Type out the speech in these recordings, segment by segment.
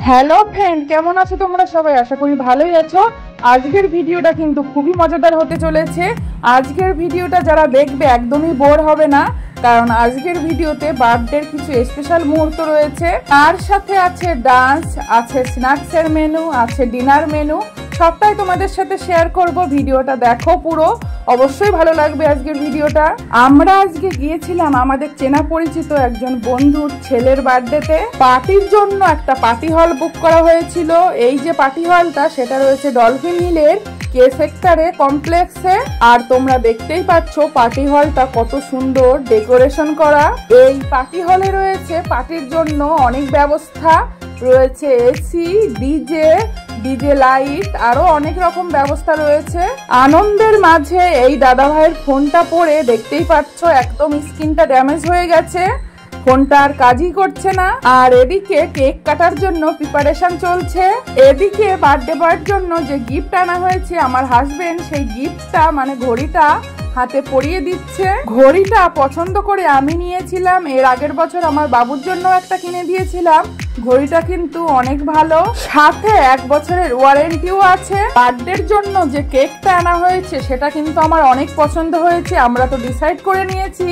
Hello friend, কেমন আছো তোমরা সবাই? আশা করি ভালোই আছো। আজকের ভিডিওটা কিন্তু খুবই মজাদার হতে চলেছে। আজকের ভিডিওটা যারা দেখবে একদমই বোর হবে না, কারণ আজকের ভিডিওতে বার্থডের কিছু স্পেশাল মুহূর্ত রয়েছে। তার সাথে আছে ডান্স, আছে স্ন্যাক্সের মেনু, আছে ডিনার মেনু, সবটাই তোমাদের সাথে শেয়ার করব। ভিডিওটা দেখো পুরো, অবশ্যই ভালো লাগবে আজকের ভিডিওটা। আমরা আজকে গিয়েছিলাম আমাদের চেনা পরিচিত একজন বন্ধুর ছেলের বার্থডেতে। পার্টির জন্য একটা পার্টি হল বুক করা হয়েছিল। এই যে পার্টি হলটা, সেটা রয়েছে ডলফিন হিলের কে সেক্টরে কমপ্লেক্সে। আর তোমরা দেখতেই পাচ্ছ পার্টি হলটা কত সুন্দর ডেকোরেশন করা। এই পার্টি হলে রয়েছে পার্টির জন্য অনেক ব্যবস্থা রয়েছে, এসি, ডিজে লাইট, আরো অনেক রকম ব্যবস্থা রয়েছে। আনন্দের মাঝে এই দাদা ভাইয়ের ফোনটা পড়ে দেখতেই পাচ্ছ একদম স্ক্রিনটা ড্যামেজ হয়ে গেছে, ফোনটা আর কাজই করছে না। আর এদিকে কেক কাটার জন্য প্রিপারেশন চলছে। এদিকে বার্থডে বয়ের জন্য যে গিফট আনা হয়েছে আমার হাজবেন্ড, সেই গিফটটা মানে ঘড়িটা হাতে পরিয়ে দিচ্ছে। ঘড়িটা পছন্দ করে আমি নিয়েছিলাম, এর আগের বছর আমার বাবুর জন্য একটা কিনে দিয়েছিলাম। ঘড়িটা কিন্তু অনেক ভালো, সাথে 1 বছরের ওয়ারেন্টিও আছে। বার্থডের জন্য যে কেকটা আনা হয়েছে সেটা কিন্তু আমার অনেক পছন্দ হয়েছে। আমরা তো ডিসাইড করে নিয়েছি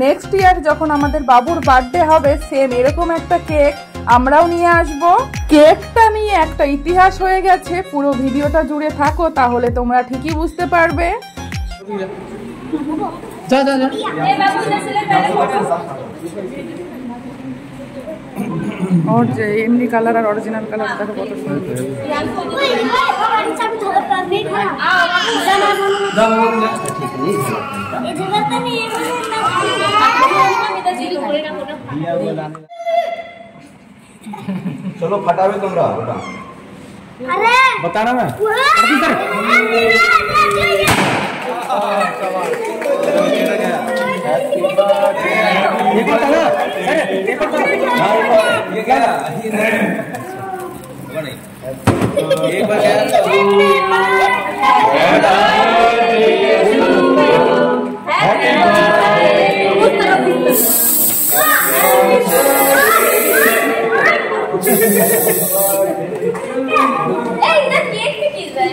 নেক্সট ইয়ার যখন আমাদের বাবুর বার্থডে হবে, সেম এরকম একটা কেক আমরাও নিয়ে আসব। কেকটা নিয়ে একটা ইতিহাস হয়ে গেছে, পুরো ভিডিওটা জুড়ে থাকো তাহলে তোমরা ঠিকই বুঝতে পারবে। और जो एमडी कलर और ओरिजिनल कलर देखो कत सुंदर। चलो फटावे तुमरा बेटा। अरे बताना मैं ये पता ना, अरे ये पता ये क्या एक बार इधर केक की चीज है।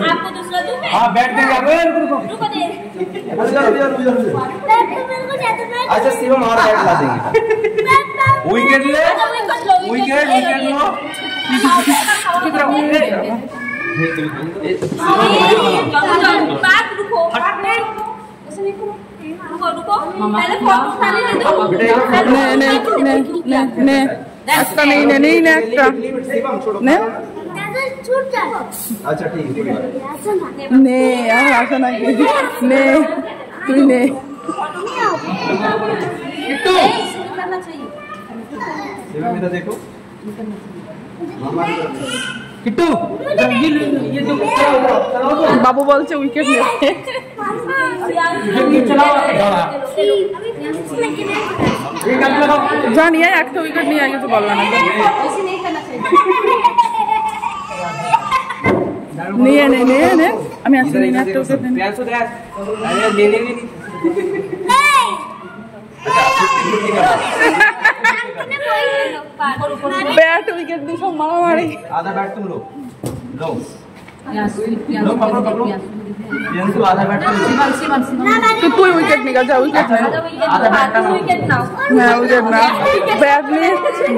आपको दूसरा दूं? हाँ बैठ देंगे। रुको दे। अच्छा शिवम और बैठ ला देंगे। विकेट ले, विकेट लो। बात रुको, रुको पहले फोटो उठाने दे दो। नहीं একটা নেই একটা নে। अच्छा ठीक है নে আর আসো না কি নে তুই নে। किट्टू करना चाहिए। शिवम इधर देखो किट्टू ये जो বাবু বলছে উইকেট নেবে। যা নিয়ে একটা উইকেট নিয়ে কিছু বলবে না। নিয়ে নে আমি আসছি একটা উইকেট নে। बैट विकेट दी सब मारामारी। आधा बैट तुम लो लो पकड़ो प्रियंशु आधा बैट तो तू विकेट निकाल जा। विकेट आधा बैट का विकेट नाओ। ना विकेट ना,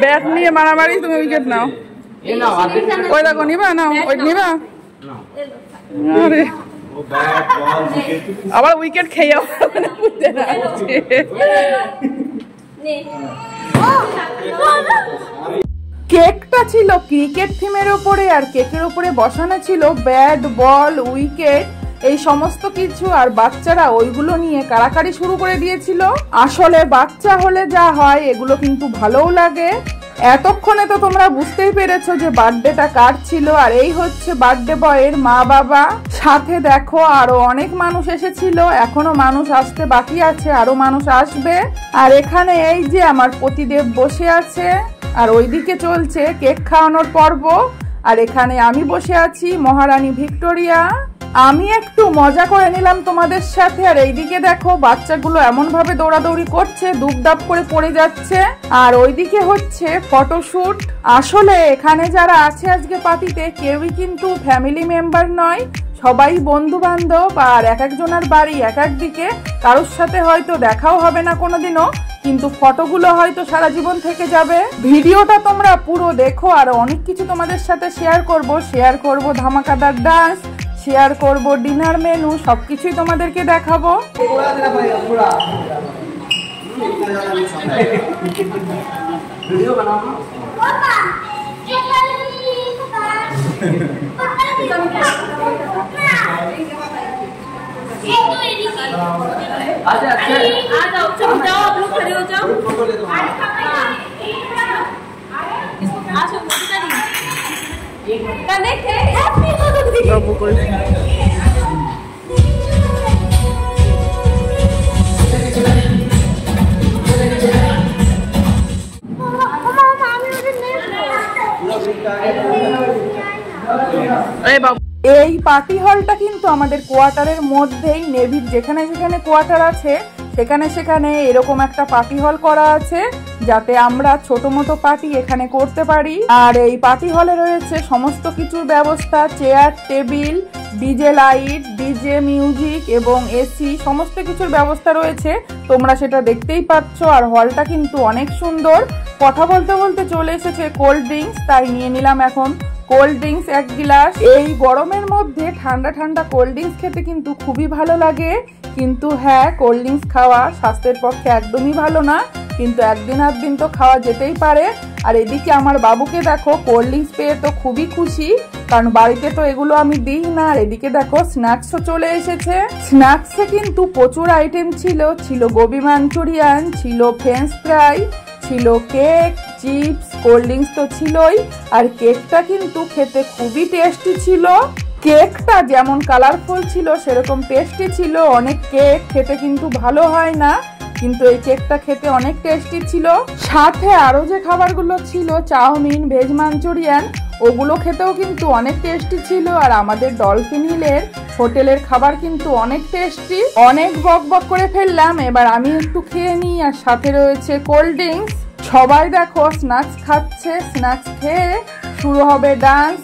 बैट नहीं मारामारी, तुम विकेट नाओ। ये ना ওই দেখো নিবা না, ওই নিবা। আরে वो बैट बॉल विकेट আবার উইকেট খেয়ে মানে বুঝতে না। কেকটা ছিল ক্রিকেট থিমের উপরে, আর কেকের উপরে বসানো ছিল ব্যাট, বল, উইকেট, এই সমস্ত কিছু। আর বাচ্চারা ওইগুলো নিয়ে কাড়াকাড়ি শুরু করে দিয়েছিল। আসলে বাচ্চা হলে যা হয় এগুলো কিন্তু ভালোও লাগে। এতক্ষণে তো তোমরা বুঝতেই পেরেছো যে বার্থডেটা কার ছিল, আর এই হচ্ছে বার্থডে বয়ের মা বাবা। সাথে দেখো আরো অনেক মানুষ এসেছিল, এখনো মানুষ আসতে বাকি আছে, আরো মানুষ আসবে। আর এখানে এই যে আমার পতিদেব বসে আছে, আর ওইদিকে চলছে কেক খাওয়ানোর পর্ব। আর এখানে আমি বসে আছি, মহারানী ভিক্টোরিয়া। আমি একটু মজা করে নিলাম তোমাদের সাথে। আর এইদিকে দেখো বাচ্চাগুলো এমন ভাবে দৌড়াদৌড়ি করছে, দুপদাপ করে পড়ে যাচ্ছে। আর ওইদিকে হচ্ছে ফটোশুট। আসলে এখানে যারা আছে আজকে পার্টিতে কেউই কিন্তু ফ্যামিলি মেম্বার নয়, সবাই বন্ধু বান্ধব। আর এক একজনের বাড়ি এক এক দিকে, কারোর সাথে হয়তো দেখাও হবে না কোনোদিনও, কিন্তু ফটোগুলো হয়তো সারা জীবন থেকে যাবে। ভিডিওটা তোমরা পুরো দেখো, আর অনেক কিছু তোমাদের সাথে শেয়ার করব ধামাকাদার ডান্স, শেয়ার করব ডিনার মেনু, সবকিছুই তোমাদেরকে দেখাবো। এই পার্টি হলটা কিন্তু আমাদের কোয়ার্টারের মধ্যেই, নেভির যেখানে যেখানে কোয়ার্টার আছে সেখানে সেখানে এরকম একটা পার্টি হল করা আছে, যাতে আমরা ছোট মোটো পার্টি এখানে করতে পারি। আর এই পার্টি হলে রয়েছে সমস্ত কিছুর ব্যবস্থা, chair table, DJ light, DJ music এবং এসি, সমস্ত কিছুর ব্যবস্থা রয়েছে, তোমরা সেটা দেখতেই পাচ্ছ। আর হলটা কিন্তু অনেক সুন্দর। কথা বলতে বলতে চলে এসেছে কোল্ড ড্রিঙ্কস, তাই নিয়ে নিলাম এখন কোল্ড ড্রিঙ্কস 1 গ্লাস। এই গরমের মধ্যে ঠান্ডা ঠান্ডা কোল্ড ড্রিঙ্কস খেতে কিন্তু খুবই ভালো লাগে, কিন্তু হ্যাঁ, কোল্ড ড্রিঙ্কস খাওয়া স্বাস্থ্যের পক্ষে একদমই ভালো না, কিন্তু একদিন আধদিন তো খাওয়া যেতেই পারে। আর এদিকে আমার বাবুকে দেখো কোল্ড ড্রিঙ্কস পেয়ে তো খুবই খুশি, কারণ বাড়িতে তো এগুলো আমি দিই না। আর এদিকে দেখো স্ন্যাক্সও চলে এসেছে। স্ন্যাক্সে কিন্তু প্রচুর আইটেম ছিল গোবি মাঞ্চুরিয়ান, ছিল ফ্রেঞ্চ ফ্রাই, ছিল কেক, চিপস, কোল্ড ড্রিঙ্কস তো ছিলই। আর কেকটা কিন্তু খেতে খুবই টেস্টি ছিল। কেকটা যেমন কালারফুল ছিল সেরকম টেস্টি ছিল। অনেক কেক খেতে কিন্তু ভালো হয় না, কিন্তু এই কেকটা খেতে অনেক টেস্টি ছিল। সাথে আরো যে খাবারগুলো ছিল, চাউমিন, ভেজ মাঞ্চুরিয়ান, ওগুলো খেতেও কিন্তু অনেক টেস্টি ছিল। আর আমাদের ডলফিন হিলের হোটেলের খাবার কিন্তু অনেক টেস্টি। অনেক বক বক করে ফেললাম, এবার আমি একটু খেয়ে নিই। আর সাথে রয়েছে কোল্ড ড্রিঙ্কস। সবাই দেখো স্ন্যাক্স খাচ্ছে, স্ন্যাক্স খেয়ে শুরু হবে ডান্স।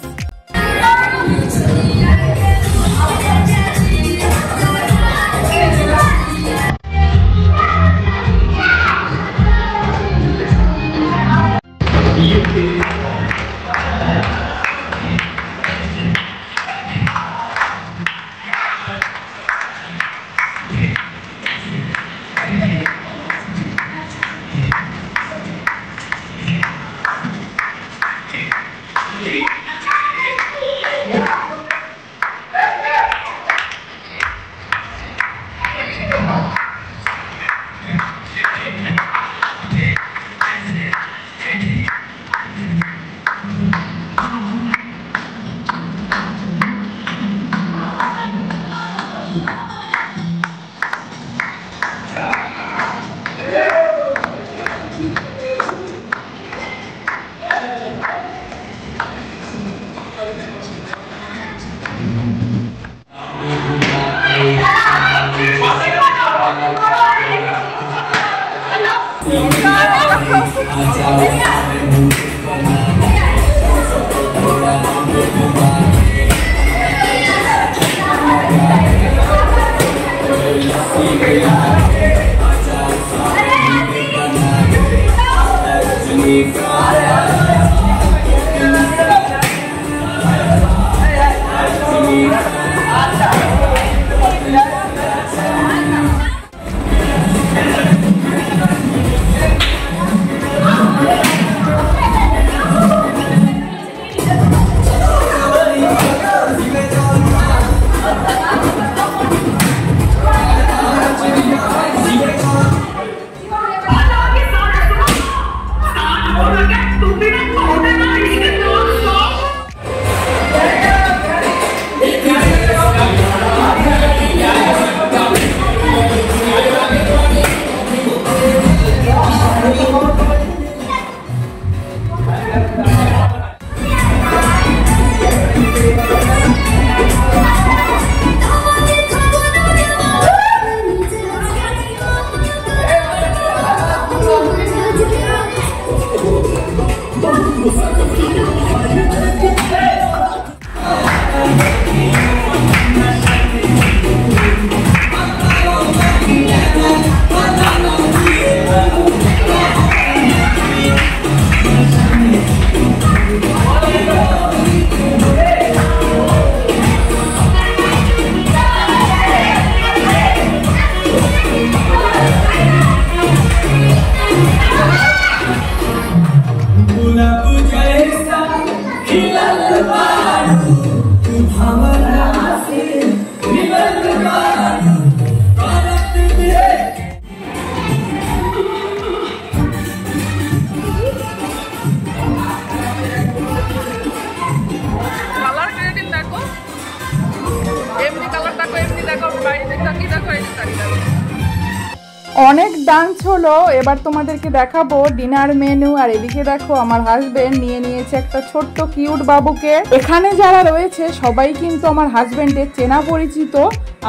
অনেক ডান্স হলো, এবার তোমাদেরকে দেখাবো ডিনার মেনু। আর এদিকে দেখো আমার হাজবেন্ড নিয়ে নিয়েছে একটা ছোট্ট কিউট বাবুকে। এখানে যারা রয়েছে সবাই কিন্তু আমার হাজবেন্ডের চেনা পরিচিত,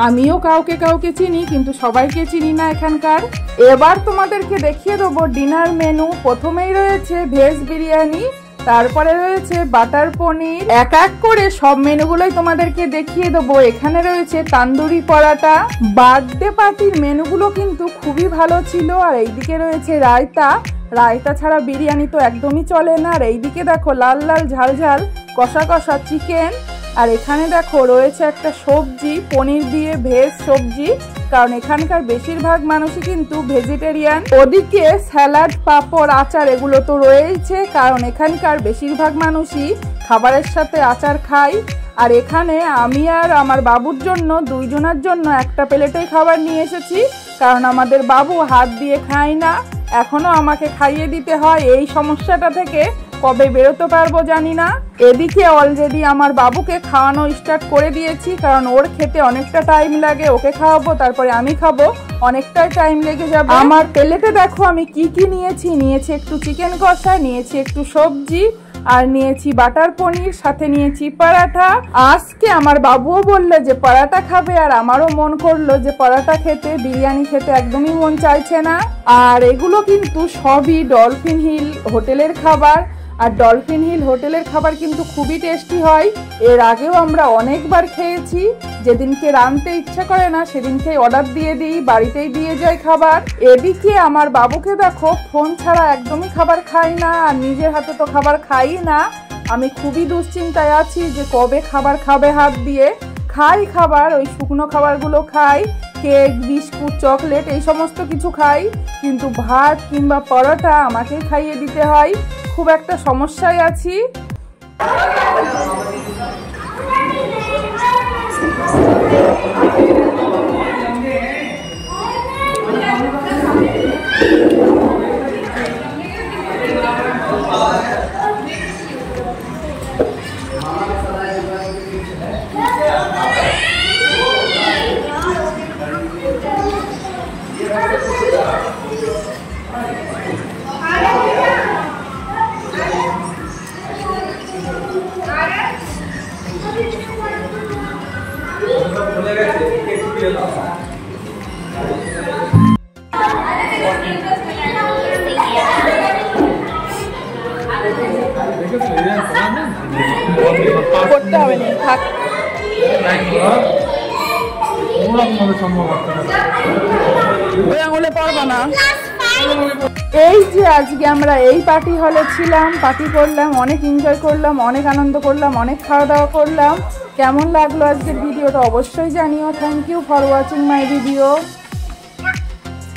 আমিও কাউকে কাউকে চিনি কিন্তু সবাইকে চিনি না এখানকার। এবার তোমাদেরকে দেখিয়ে দেবো ডিনার মেনু। প্রথমেই রয়েছে ভেজ বিরিয়ানি, তারপরে রয়েছে বাটার পনির। এক এক করে সব মেনুগুলোই তোমাদেরকে দেখিয়ে দেবো। এখানে রয়েছে তান্দুরি পরাটা। বার্থডে পার্টির মেনুগুলো কিন্তু খুবই ভালো ছিল। আর এইদিকে রয়েছে রায়তা, রায়তা ছাড়া বিরিয়ানি তো একদমই চলে না। আর এইদিকে দেখো লাল লাল ঝাল ঝাল কষা কষা চিকেন। আর এখানে দেখো রয়েছে একটা সবজি, পনির দিয়ে ভেজ সবজি, কারণ এখানকার বেশিরভাগ মানুষই কিন্তু ভেজিটেরিয়ান। ওদিকে স্যালাড, পাঁপড়, আচার এগুলো তো রয়েছে, কারণ এখানকার বেশিরভাগ মানুষই খাবারের সাথে আচার খায়। আর এখানে আমি আর আমার বাবুর জন্য দুইজনের জন্য একটা প্লেটেই খাবার নিয়ে এসেছি, কারণ আমাদের বাবু হাত দিয়ে খায় না, এখনো আমাকে খাইয়ে দিতে হয়। এই সমস্যাটা থেকে কবে বেরোতে পারবো জানি না। এদিকে অলরেডি আমার বাবুকে খাওয়ানো স্টার্ট করে দিয়েছি, কারণ ওর খেতে অনেকটা টাইম লাগে। ওকে খাওয়াবো তারপরে আমি খাবো, অনেকটাই টাইম লেগে যাবে। আমার প্লেটে দেখো আমি কি কি নিয়েছি। নিয়েছি একটু চিকেন কষা, নিয়েছি একটু সবজি, আর নিয়েছি বাটার পনির, সাথে নিয়েছি পরাঠা। আজকে আমার বাবুও বললো যে পরাঠা খাবে, আর আমারও মন করলো যে পরাঠা খেতে। বিরিয়ানি খেতে একদমই মন চাইছে না। আর এগুলো কিন্তু সবই ডলফিন হিল হোটেলের খাবার। আর ডলফিন হিল হোটেলের খাবার কিন্তু খুবই টেস্টি হয়। এর আগেও আমরা অনেকবার খেয়েছি। যেদিনকে রাঁধতে ইচ্ছা করে না সেদিনকে অর্ডার দিয়ে দিই, বাড়িতেই দিয়ে যায় খাবার। এদিকে আমার বাবুকে দেখো ফোন ছাড়া একদমই খাবার খাই না, আর নিজের হাতে তো খাবার খাই না। আমি খুবই দুশ্চিন্তায় আছি যে কবে খাবার খাবে হাত দিয়ে। খাই খাবার, ওই শুকনো খাবারগুলো খাই, কেক, বিস্কুট, চকলেট এই সমস্ত কিছু খাই, কিন্তু ভাত কিংবা পরোটা আমাকেই খাইয়ে দিতে হয়। খুব একটা সমস্যায় আছি। করতে হবে না, থাক। আঙুলে পারবো না। এই যে আজকে আমরা এই পার্টি হলে ছিলাম, পার্টি করলাম, অনেক এনজয় করলাম, অনেক আনন্দ করলাম, অনেক খাওয়া দাওয়া করলাম। কেমন লাগলো আজকের ভিডিওটা অবশ্যই জানিও। Thank you for watching my video.